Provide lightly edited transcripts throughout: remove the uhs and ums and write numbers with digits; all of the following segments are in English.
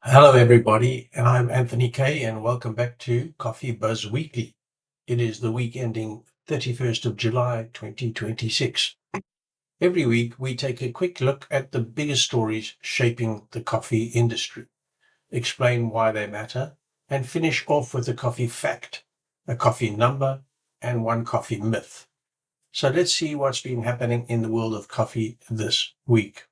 Hello, everybody, and I'm Anthony Kay, and welcome back to Coffee Buzz Weekly. It is the week ending 31st of July 2026. Every week, we take a quick look at the biggest stories shaping the coffee industry, explain why they matter, and finish off with a coffee fact, a coffee number, and one coffee myth. So let's see what's been happening in the world of coffee this week.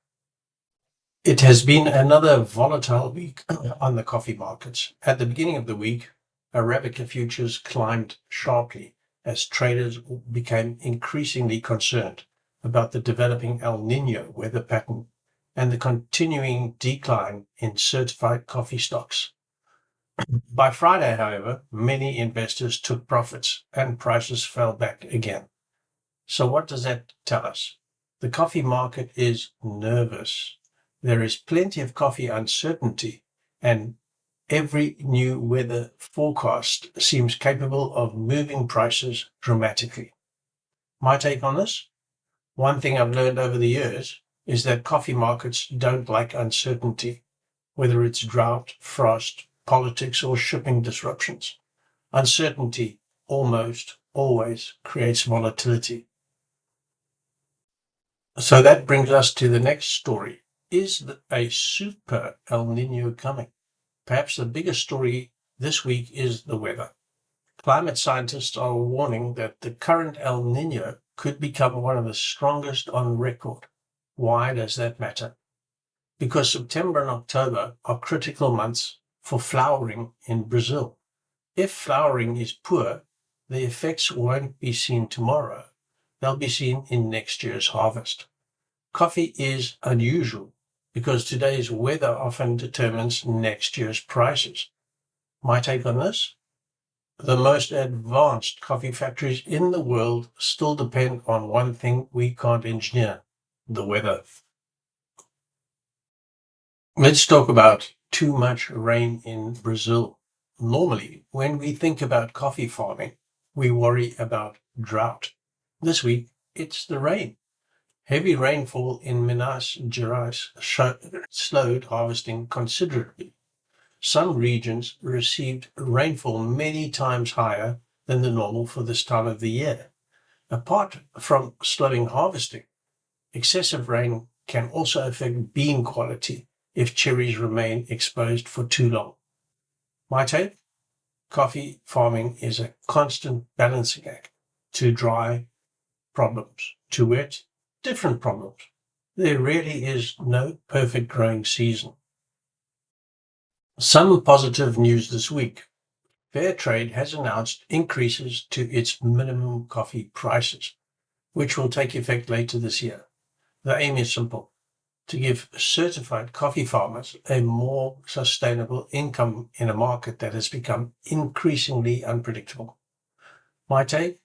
It has been another volatile week on the coffee markets. At the beginning of the week, Arabica futures climbed sharply as traders became increasingly concerned about the developing El Nino weather pattern and the continuing decline in certified coffee stocks. By Friday, however, many investors took profits and prices fell back again. So what does that tell us? The coffee market is nervous. There is plenty of coffee uncertainty, and every new weather forecast seems capable of moving prices dramatically. My take on this? One thing I've learned over the years is that coffee markets don't like uncertainty, whether it's drought, frost, politics, or shipping disruptions. Uncertainty almost always creates volatility. So that brings us to the next story. Is a super El Nino coming? Perhaps the biggest story this week is the weather. Climate scientists are warning that the current El Nino could become one of the strongest on record. Why does that matter? Because September and October are critical months for flowering in Brazil. If flowering is poor, the effects won't be seen tomorrow. They'll be seen in next year's harvest. Coffee is unusual because today's weather often determines next year's prices. My take on this? The most advanced coffee factories in the world still depend on one thing we can't engineer: the weather. Let's talk about too much rain in Brazil. Normally, when we think about coffee farming, we worry about drought. This week, it's the rain. Heavy rainfall in Minas Gerais slowed harvesting considerably. Some regions received rainfall many times higher than the normal for this time of the year. Apart from slowing harvesting, excessive rain can also affect bean quality if cherries remain exposed for too long. My take? Coffee farming is a constant balancing act. Too dry, problems. Too wet, different problems. There really is no perfect growing season. Some positive news this week. Fairtrade has announced increases to its minimum coffee prices, which will take effect later this year. The aim is simple: to give certified coffee farmers a more sustainable income in a market that has become increasingly unpredictable. My take?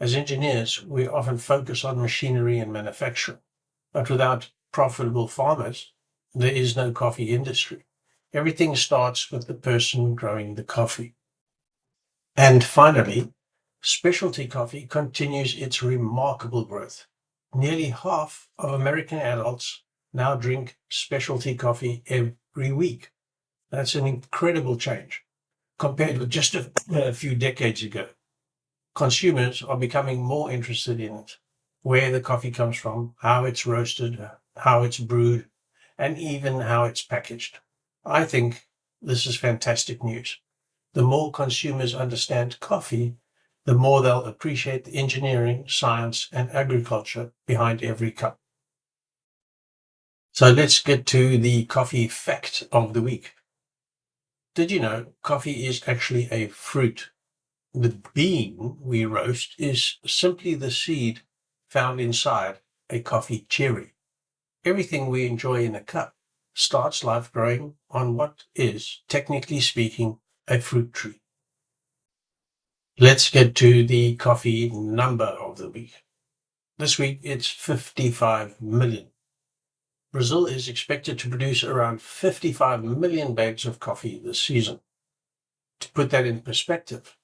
As engineers, we often focus on machinery and manufacturing, but without profitable farmers, there is no coffee industry. Everything starts with the person growing the coffee. And finally, specialty coffee continues its remarkable growth. Nearly half of American adults now drink specialty coffee every week. That's an incredible change compared with just a few decades ago. Consumers are becoming more interested in it, where the coffee comes from, how it's roasted, how it's brewed, and even how it's packaged. I think this is fantastic news. The more consumers understand coffee, the more they'll appreciate the engineering, science, and agriculture behind every cup. So let's get to the coffee fact of the week. Did you know coffee is actually a fruit? The bean we roast is simply the seed found inside a coffee cherry. Everything we enjoy in a cup starts life growing on what is, technically speaking, a fruit tree. Let's get to the coffee number of the week. This week it's 55 million. Brazil is expected to produce around 55 million bags of coffee this season. To put that in perspective,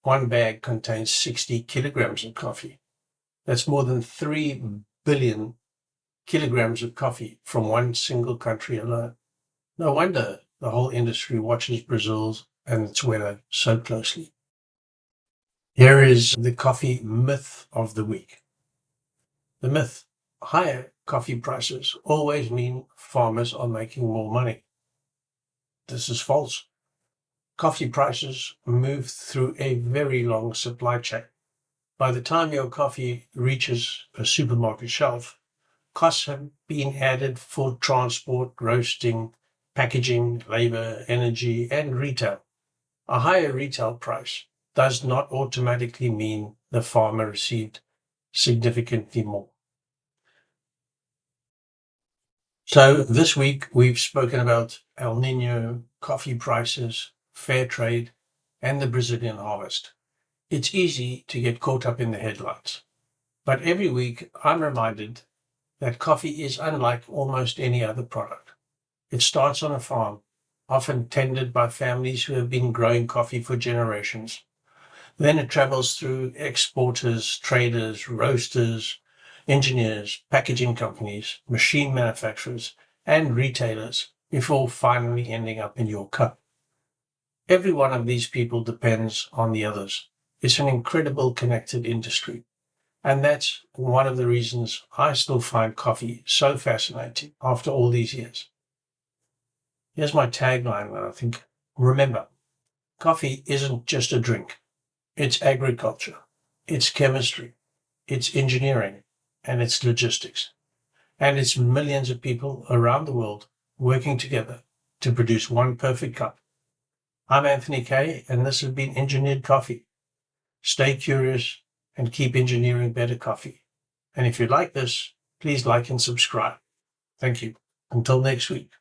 one bag contains 60 kilograms of coffee. That's more than 3 billion kilograms of coffee from one single country alone. No wonder the whole industry watches Brazil's and its weather so closely. Here is the coffee myth of the week. The myth: higher coffee prices always mean farmers are making more money. This is false. Coffee prices move through a very long supply chain. By the time your coffee reaches a supermarket shelf, costs have been added for transport, roasting, packaging, labor, energy, and retail. A higher retail price does not automatically mean the farmer received significantly more. So this week we've spoken about El Nino, coffee prices, fair trade, and the Brazilian harvest. It's easy to get caught up in the headlines, but every week I'm reminded that coffee is unlike almost any other product. It starts on a farm, often tended by families who have been growing coffee for generations. Then it travels through exporters, traders, roasters, engineers, packaging companies, machine manufacturers, and retailers before finally ending up in your cup. Every one of these people depends on the others. It's an incredible connected industry. And that's one of the reasons I still find coffee so fascinating after all these years. Here's my tagline that I think: remember, coffee isn't just a drink. It's agriculture, it's chemistry, it's engineering, and it's logistics. And it's millions of people around the world working together to produce one perfect cup. I'm Anthony Kay, and this has been Engineered Coffee. Stay curious and keep engineering better coffee. And if you like this, please like and subscribe. Thank you. Until next week.